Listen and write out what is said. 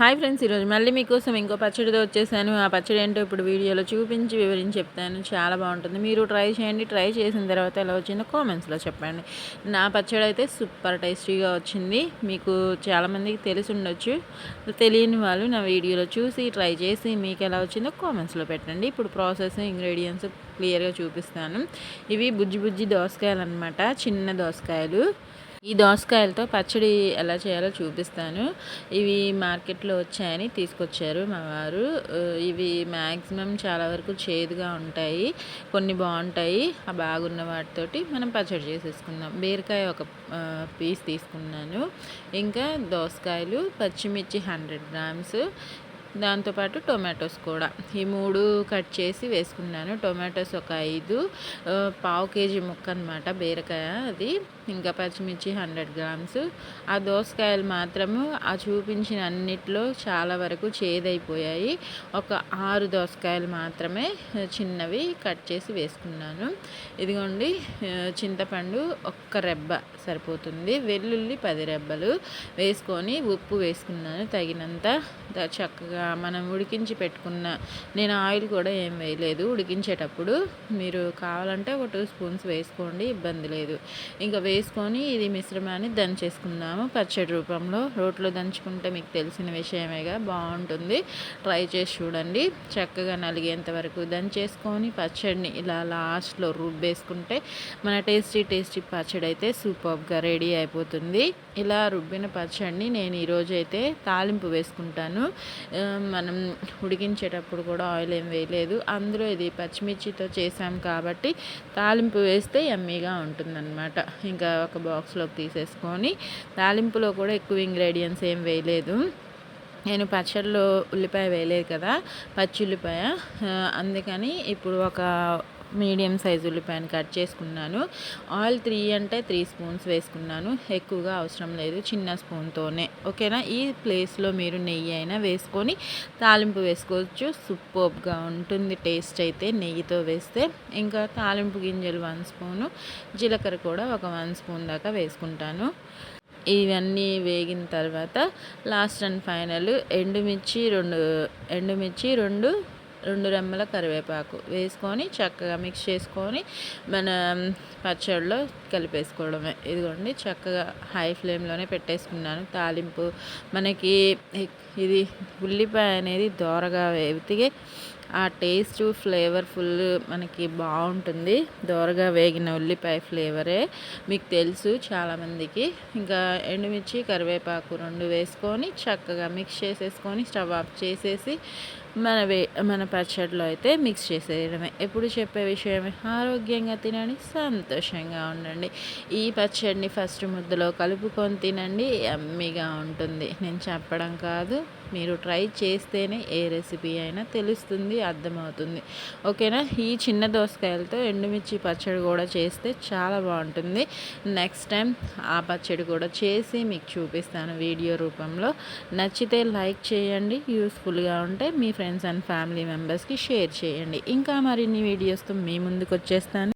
Hi friends, ఈరోజు మళ్ళీ మీకోసం ఇంకో పచ్చడితో వచ్చేసాను. ఆ పచ్చడి ఏంటో ఇప్పుడు వీడియోలో చూపించి వివరించి చెప్తాను. చాలా బాగుంటుంది. మీరు ట్రై చేయండి. ట్రై చేసిన తర్వాత ఎలా వచ్చిందో కామెంట్స్లో చెప్పండి. నా పచ్చడి అయితే సూపర్ టేస్టీగా వచ్చింది. మీకు చాలామందికి తెలిసి ఉండొచ్చు. తెలియని వాళ్ళు నా వీడియోలో చూసి ట్రై చేసి మీకు ఎలా వచ్చిందో కామెంట్స్లో పెట్టండి. ఇప్పుడు ప్రాసెస్, ఇంగ్రీడియంట్స్ క్లియర్గా చూపిస్తాను. ఇవి బుజ్జి బుజ్జి దోసకాయలు అనమాట, చిన్న దోసకాయలు. ఈ దోసకాయలతో పచ్చడి ఎలా చేయాలో చూపిస్తాను. ఇవి మార్కెట్లో వచ్చాయని తీసుకొచ్చారు మా వారు. ఇవి మ్యాక్సిమం చాలా వరకు చేదుగా ఉంటాయి, కొన్ని బాగుంటాయి. ఆ బాగున్న వాటితోటి మనం పచ్చడి చేసేసుకుందాం. బీరకాయ ఒక పీస్ తీసుకున్నాను, ఇంకా దోసకాయలు, పచ్చిమిర్చి 100 గ్రామ్స్, దాంతోపాటు టొమాటోస్ కూడా ఈ 3 కట్ చేసి వేసుకున్నాను. టొమాటోస్ ఒక 5, పావు కేజీ ముక్క అనమాట బీరకాయ అది, ఇంకా పచ్చిమిర్చి 100 గ్రామ్స్. ఆ దోసకాయలు మాత్రము ఆ చూపించిన అన్నిట్లో చాలా వరకు చేదైపోయాయి. ఒక 6 దోసకాయలు మాత్రమే చిన్నవి కట్ చేసి వేసుకున్నాను. ఇదిగోండి, చింతపండు ఒక్క రెబ్బ సరిపోతుంది, వెల్లుల్లి 10 రెబ్బలు వేసుకొని ఉప్పు వేసుకున్నాను తగినంత. చక్కగా మనం ఉడికించి పెట్టుకున్న, నేను ఆయిల్ కూడా ఏం వేయలేదు ఉడికించేటప్పుడు. మీరు కావాలంటే ఒక 2 స్పూన్స్ వేసుకోండి, ఇబ్బంది లేదు. ఇంకా వేసుకొని ఇది మిశ్రమాన్ని దంచేసుకుందాము పచ్చడి రూపంలో. రోట్లో దంచుకుంటే మీకు తెలిసిన విషయమేగా, బాగుంటుంది. ట్రై చేసి చూడండి. చక్కగా నలిగేంత వరకు దంచేసుకొని పచ్చడిని ఇలా లాస్ట్లో రుబ్బేసుకుంటే మన టేస్టీ పచ్చడి అయితే సూపర్గా రెడీ అయిపోతుంది. ఇలా రుబ్బిన పచ్చడిని నేను ఈరోజు అయితే తాలింపు వేసుకుంటాను. మనం ఉడికించేటప్పుడు కూడా ఆయిల్ ఏం వేయలేదు. అందులో ఇది పచ్చిమిర్చితో చేసాం కాబట్టి తాలింపు వేస్తే యమ్మీగా ఉంటుందన్నమాట. ఇంకా ఒక బాక్స్లోకి తీసేసుకొని, తాలింపులో కూడా ఎక్కువ ఇంగ్రీడియంట్స్ ఏం వేయలేదు. నేను పచ్చడిలో ఉల్లిపాయ వేయలేదు కదా, పచ్చి ఉల్లిపాయ, అందుకని ఇప్పుడు ఒక మీడియం సైజు ఉల్లిపాయను కట్ చేసుకున్నాను. ఆయిల్ 3 అంటే 3 స్పూన్స్ వేసుకున్నాను, ఎక్కువగా అవసరం లేదు, చిన్న స్పూన్తోనే. ఓకేనా. ఈ ప్లేస్లో మీరు నెయ్యి అయినా వేసుకొని తాలింపు వేసుకోవచ్చు. సూపర్గా ఉంటుంది టేస్ట్ అయితే నెయ్యితో వేస్తే. ఇంకా తాలింపు గింజలు 1 స్పూను, జీలకర్ర కూడా ఒక 1 స్పూన్ దాకా వేసుకుంటాను. ఇవన్నీ వేగిన తర్వాత లాస్ట్ అండ్ ఫైనల్ ఎండుమిర్చి 2 రెమ్మల కరివేపాకు వేసుకొని చక్కగా మిక్స్ చేసుకొని మన పచ్చడిలో కలిపేసుకోవడమే. ఇదిగోండి, చక్కగా హై ఫ్లేమ్లోనే పెట్టేసుకున్నాను. తాలింపు మనకి ఇది ఉల్లిపాయ అనేది దోరగా వేగితే ఆ టేస్ట్ ఫ్లేవర్ఫుల్ మనకి బాగుంటుంది. దోరగా వేగిన ఉల్లిపాయ ఫ్లేవరే మీకు తెలుసు చాలామందికి. ఇంకా ఎండుమిర్చి, కరివేపాకు 2 వేసుకొని చక్కగా మిక్స్ చేసేసుకొని స్టవ్ ఆఫ్ చేసేసి మన పచ్చడిలో అయితే మిక్స్ చేసేయడమే. ఎప్పుడు చెప్పే విషయమే, ఆరోగ్యంగా తినండి, సంతోషంగా ఉండండి. ఈ పచ్చడిని ఫస్ట్ ముద్దలో కలుపుకొని తినండి, యమ్మీగా ఉంటుంది. నేను చెప్పడం కాదు, మీరు ట్రై చేస్తేనే ఏ రెసిపీ అయినా తెలుస్తుంది, అర్థమవుతుంది. ఓకేనా. ఈ చిన్న దోసకాయలతో ఎండుమిర్చి పచ్చడి కూడా చేస్తే చాలా బాగుంటుంది. నెక్స్ట్ టైం ఆ పచ్చడి కూడా చేసి మీకు చూపిస్తాను వీడియో రూపంలో. నచ్చితే లైక్ చేయండి, యూస్ఫుల్గా ఉంటే మీ ఫ్రెండ్స్ అండ్ ఫ్యామిలీ మెంబర్స్కి షేర్ చేయండి. ఇంకా మరిన్ని వీడియోస్తో మీ ముందుకు వచ్చేస్తాను.